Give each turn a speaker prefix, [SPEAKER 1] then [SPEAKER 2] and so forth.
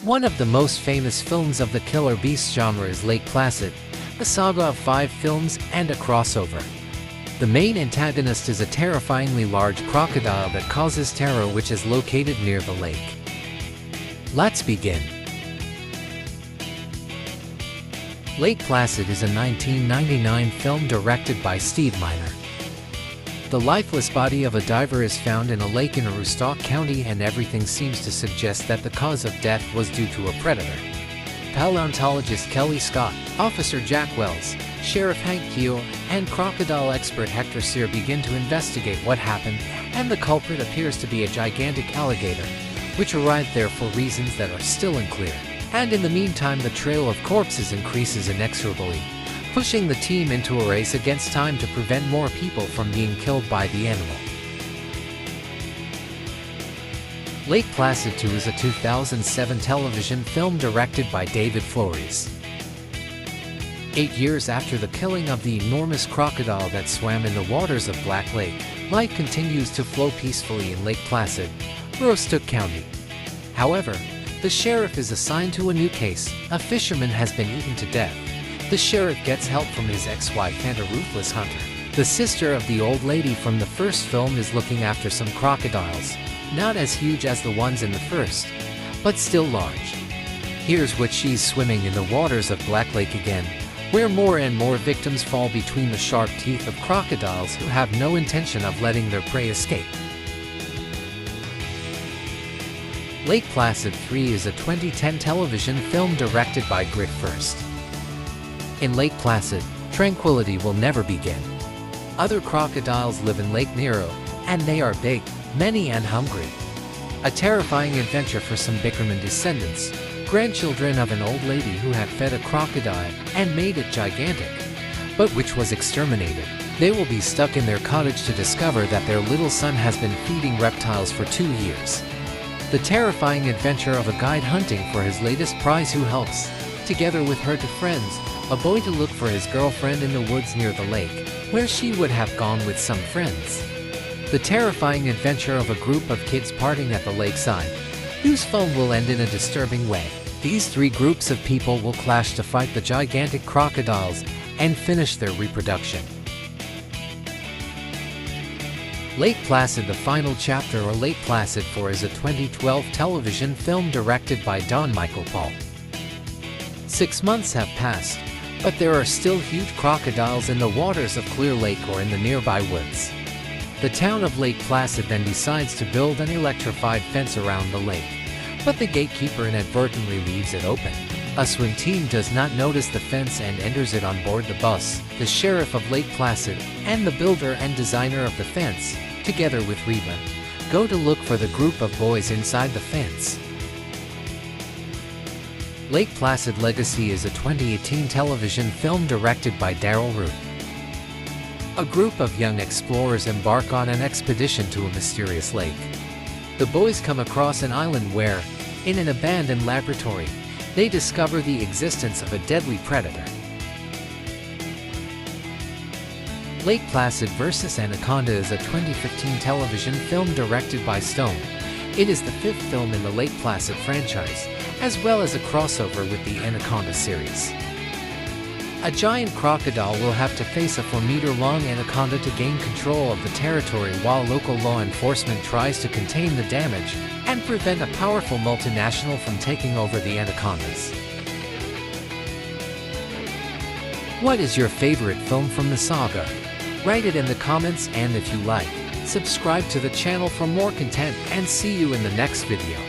[SPEAKER 1] One of the most famous films of the killer beast genre is Lake Placid, a saga of 5 films and a crossover. The main antagonist is a terrifyingly large crocodile that causes terror, which is located near the lake. Let's begin. Lake Placid is a 1999 film directed by Steve Miner. The lifeless body of a diver is found in a lake in Aroostook County, and everything seems to suggest that the cause of death was due to a predator. Paleontologist Kelly Scott, Officer Jack Wells, Sheriff Hank Keel, and crocodile expert Hector Sear begin to investigate what happened, and the culprit appears to be a gigantic alligator, which arrived there for reasons that are still unclear. And in the meantime, the trail of corpses increases inexorably, pushing the team into a race against time to prevent more people from being killed by the animal. Lake Placid 2 is a 2007 television film directed by David Flores. 8 years after the killing of the enormous crocodile that swam in the waters of Black Lake, life continues to flow peacefully in Lake Placid, Aroostook County. However, the sheriff is assigned to a new case. A fisherman has been eaten to death. The sheriff gets help from his ex-wife and a ruthless hunter. The sister of the old lady from the first film is looking after some crocodiles, not as huge as the ones in the first, but still large. Here's what she's swimming in the waters of Black Lake again, where more and more victims fall between the sharp teeth of crocodiles who have no intention of letting their prey escape. Lake Placid 3 is a 2010 television film directed by Griff First. In Lake Placid, tranquility will never begin. Other crocodiles live in Lake Nero, and they are big, many and hungry. A terrifying adventure for some Bickerman descendants, grandchildren of an old lady who had fed a crocodile and made it gigantic, but which was exterminated. They will be stuck in their cottage to discover that their little son has been feeding reptiles for 2 years. The terrifying adventure of a guide hunting for his latest prize who helps, together with her two friends, a boy to look for his girlfriend in the woods near the lake, where she would have gone with some friends. The terrifying adventure of a group of kids partying at the lakeside, whose fun will end in a disturbing way. These 3 groups of people will clash to fight the gigantic crocodiles and finish their reproduction. Lake Placid: The Final Chapter, or Lake Placid 4, is a 2012 television film directed by Don Michael Paul. 6 months have passed, but there are still huge crocodiles in the waters of Clear Lake or in the nearby woods. The town of Lake Placid then decides to build an electrified fence around the lake, but the gatekeeper inadvertently leaves it open. A swim team does not notice the fence and enters it on board the bus. The sheriff of Lake Placid and the builder and designer of the fence, together with Reba, go to look for the group of boys inside the fence. Lake Placid Legacy is a 2018 television film directed by Daryl Root. A group of young explorers embark on an expedition to a mysterious lake. The boys come across an island where, in an abandoned laboratory, they discover the existence of a deadly predator. Lake Placid vs. Anaconda is a 2015 television film directed by Stone. It is the 5th film in the Lake Placid franchise, as well as a crossover with the Anaconda series. A giant crocodile will have to face a 4-meter-long anaconda to gain control of the territory, while local law enforcement tries to contain the damage and prevent a powerful multinational from taking over the anacondas. What is your favorite film from the saga? Write it in the comments, and if you like, subscribe to the channel for more content, and see you in the next video.